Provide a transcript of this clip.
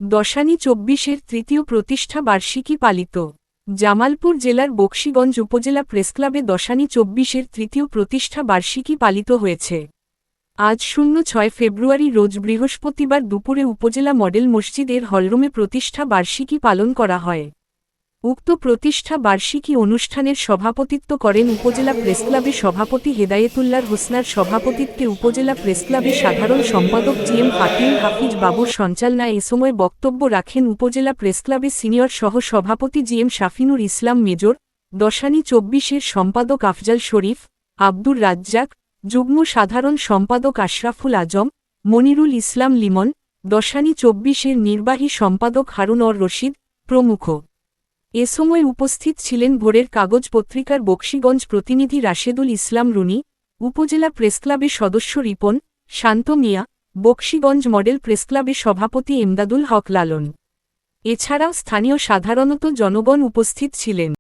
দশানী ২৪-এর তৃতীয় প্রতিষ্ঠা বার্ষিকী পালিত। জামালপুর জেলার বকশীগঞ্জ উপজেলা প্রেসক্লাবে দশানী ২৪-এর তৃতীয় প্রতিষ্ঠা বার্ষিকী পালিত হয়েছে। আজ ০৬ ফেব্রুয়ারি রোজ বৃহস্পতিবার দুপুরে উপজেলা মডেল মসজিদের হলরুমে প্রতিষ্ঠা বার্ষিকী পালন করা হয়। উক্ত প্রতিষ্ঠা বার্ষিকী অনুষ্ঠানের সভাপতিত্ব করেন উপজেলা প্রেসক্লাবের সভাপতি হেদায়েতুল্লাহ হোসনার সভাপতিত্বে উপজেলা প্রেসক্লাবের সাধারণ সম্পাদক জিএম ফাতিউল হাফিজ বাবুর সঞ্চালনায় এ সময় বক্তব্য রাখেন উপজেলা প্রেসক্লাবের সিনিয়র সহ সভাপতি জিএম শাফিনুর ইসলাম মেজর, দশানী ২৪-এর সম্পাদক আফজাল শরীফ, আব্দুর রাজ্জাক, যুগ্ম সাধারণ সম্পাদক আশরাফুল আজম, মনিরুল ইসলাম লিমন, দশানী ২৪-এর নির্বাহী সম্পাদক হারুন অর রশিদ প্রমুখ। এ সময় উপস্থিত ছিলেন ভোরের কাগজ পত্রিকার বকশীগঞ্জ প্রতিনিধি রাশেদুল ইসলাম রুনি, উপজেলা প্রেসক্লাবের সদস্য রিপন, শান্ত মিয়া, বকশীগঞ্জ মডেল প্রেসক্লাবের সভাপতি এমদাদুল হক লালন। এছাড়াও স্থানীয় সাধারণত জনগণ উপস্থিত ছিলেন।